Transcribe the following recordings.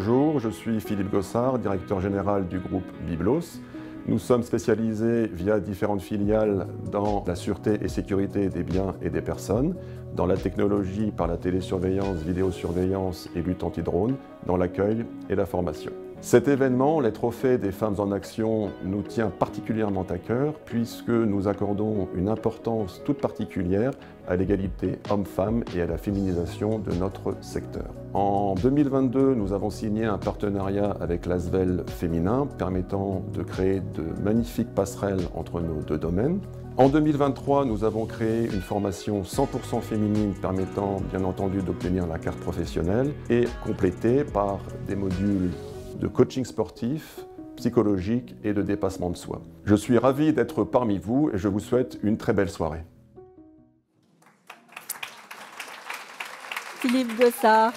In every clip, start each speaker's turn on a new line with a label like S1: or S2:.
S1: Bonjour, je suis Philippe Gossard, directeur général du groupe Biblos. Nous sommes spécialisés via différentes filiales dans la sûreté et sécurité des biens et des personnes, dans la technologie par la télésurveillance, vidéosurveillance et lutte anti-drone, dans l'accueil et la formation. Cet événement, les Trophées des femmes en action, nous tient particulièrement à cœur puisque nous accordons une importance toute particulière à l'égalité homme-femme et à la féminisation de notre secteur. En 2022, nous avons signé un partenariat avec l'ASVEL féminin permettant de créer de magnifiques passerelles entre nos deux domaines. En 2023, nous avons créé une formation 100% féminine permettant bien entendu d'obtenir la carte professionnelle et complétée par des modules de coaching sportif, psychologique et de dépassement de soi. Je suis ravi d'être parmi vous et je vous souhaite une très belle soirée.
S2: Philippe Gossard,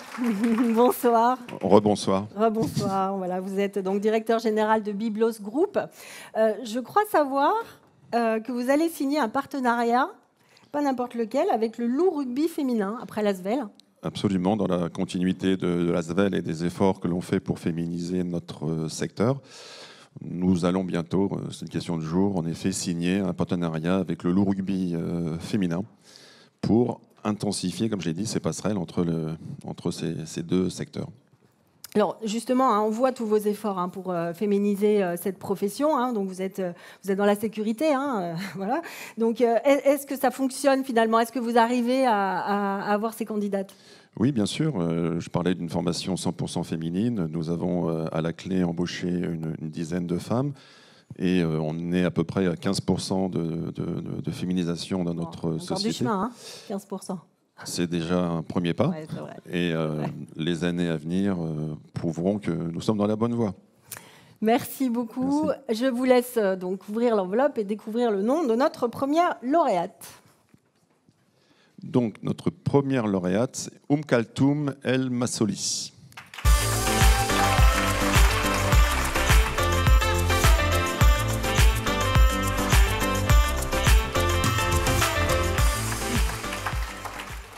S2: bonsoir.
S3: Rebonsoir.
S2: Rebonsoir, voilà, vous êtes donc directeur général de Biblos Group. Je crois savoir que vous allez signer un partenariat, pas n'importe lequel, avec le Loup Rugby féminin, après l'ASVEL.
S3: Absolument, dans la continuité de l'ASVEL et des efforts que l'on fait pour féminiser notre secteur. Nous allons bientôt, c'est une question de jour, en effet, signer un partenariat avec le Loup Rugby féminin pour intensifier, comme je l'ai dit, ces passerelles entre ces deux secteurs.
S2: Alors justement, on voit tous vos efforts pour féminiser cette profession. Donc vous êtes dans la sécurité, voilà. Donc est-ce que ça fonctionne finalement? Est-ce que vous arrivez à avoir ces candidates?
S3: Oui, bien sûr. Je parlais d'une formation 100% féminine. Nous avons à la clé embauché une dizaine de femmes. Et on est à peu près à 15% de féminisation dans notre société.
S2: Encore du chemin, 15%.
S3: C'est déjà un premier pas.
S2: Ouais, c'est vrai.
S3: Et les années à venir prouveront que nous sommes dans la bonne voie.
S2: Merci beaucoup.
S3: Merci.
S2: Je vous laisse donc ouvrir l'enveloppe et découvrir le nom de notre première lauréate.
S3: Donc, notre première lauréate, c'est Kaltoum El Massoli.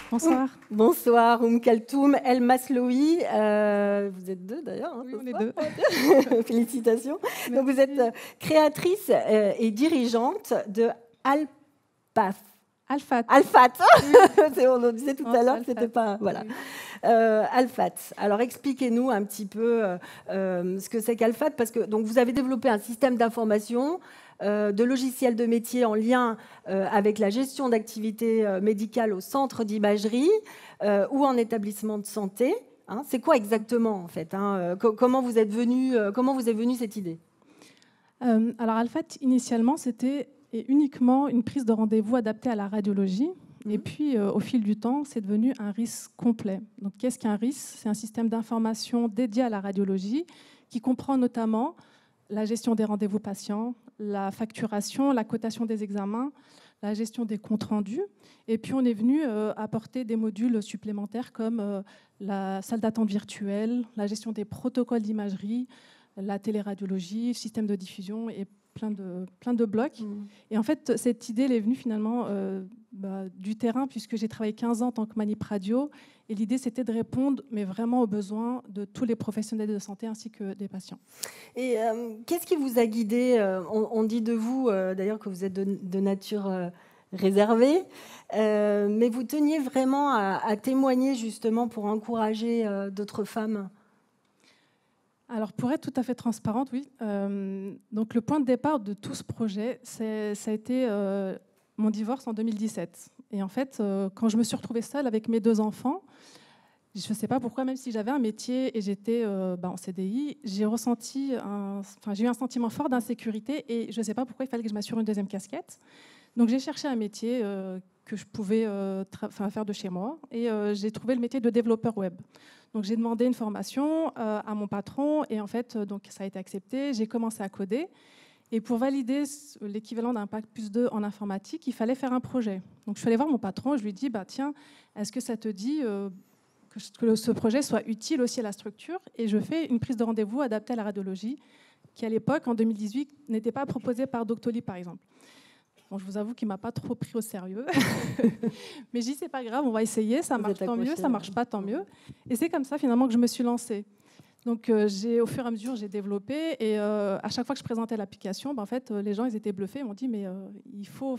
S4: Bonsoir.
S2: Bonsoir, Kaltoum El Masloui. Vous êtes deux d'ailleurs.
S4: Oui, on est deux.
S2: Félicitations.
S4: Merci.
S2: Donc, vous êtes créatrice et dirigeante de Alphat. Alphat. C'est on en disait tout à l'heure, c'était pas voilà. Alphat. Alors expliquez-nous un petit peu ce que c'est qu'Alphat, parce que donc vous avez développé un système d'information, de logiciels de métier en lien avec la gestion d'activités médicales au centre d'imagerie ou en établissement de santé. C'est quoi exactement en fait, comment vous est venue cette idée?
S4: Alors Alphat, initialement, c'était uniquement une prise de rendez-vous adaptée à la radiologie. Et puis, au fil du temps, c'est devenu un RIS complet. Donc, qu'est-ce qu'un RIS? C'est un système d'information dédié à la radiologie qui comprend notamment la gestion des rendez-vous patients, la facturation, la cotation des examens, la gestion des comptes rendus. Et puis, on est venu apporter des modules supplémentaires comme la salle d'attente virtuelle, la gestion des protocoles d'imagerie, la téléradiologie, le système de diffusion et plein de blocs. Et en fait, cette idée elle est venue finalement du terrain, puisque j'ai travaillé 15 ans en tant que manip radio. Et l'idée, c'était de répondre, mais vraiment aux besoins de tous les professionnels de santé ainsi que des patients.
S2: Et qu'est-ce qui vous a guidé? On dit de vous, d'ailleurs, que vous êtes de nature réservée, mais vous teniez vraiment à témoigner justement pour encourager d'autres femmes.
S4: Alors, pour être tout à fait transparente, oui. Donc, le point de départ de tout ce projet, ça a été mon divorce en 2017. Et en fait, quand je me suis retrouvée seule avec mes deux enfants, je ne sais pas pourquoi, même si j'avais un métier et j'étais en CDI, j'ai eu un sentiment fort d'insécurité et je ne sais pas pourquoi il fallait que je m'assure une deuxième casquette. Donc, j'ai cherché un métier que je pouvais faire de chez moi et j'ai trouvé le métier de développeur web. Donc, j'ai demandé une formation à mon patron et en fait, donc, ça a été accepté. J'ai commencé à coder. Et pour valider l'équivalent d'un Bac+2 en informatique, il fallait faire un projet. Donc, je suis allée voir mon patron et je lui ai dit, tiens, est-ce que ça te dit que ce projet soit utile aussi à la structure? Et je fais une prise de rendez-vous adaptée à la radiologie, qui à l'époque, en 2018, n'était pas proposée par Doctolib, par exemple. Bon, je vous avoue qu'il ne m'a pas trop pris au sérieux. Mais je dis, c'est pas grave, on va essayer, ça marche tant mieux, ça marche pas tant mieux. Et c'est comme ça, finalement, que je me suis lancée. Donc, au fur et à mesure, j'ai développé. Et à chaque fois que je présentais l'application, en fait, les gens ils étaient bluffés. Ils m'ont dit, mais il faut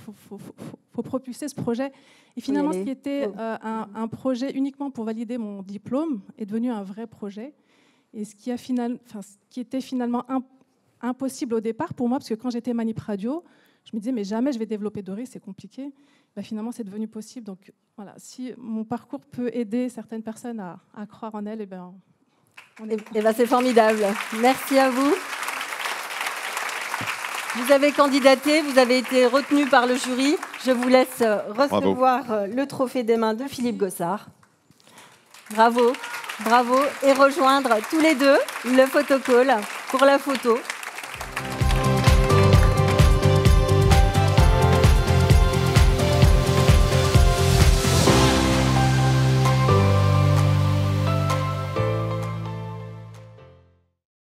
S4: propulser ce projet. Et finalement, ce qui était un projet uniquement pour valider mon diplôme est devenu un vrai projet. Et ce qui était finalement impossible au départ pour moi, parce que quand j'étais Manip Radio, je me disais, mais jamais je vais développer Dory, c'est compliqué. Finalement, c'est devenu possible. Donc, voilà, si mon parcours peut aider certaines personnes à croire en elles,
S2: c'est formidable. Merci à vous. Vous avez candidaté, vous avez été retenu par le jury. Je vous laisse recevoir le trophée des mains de Philippe Gossard. Bravo, bravo. Et rejoindre tous les deux le photocall pour la photo.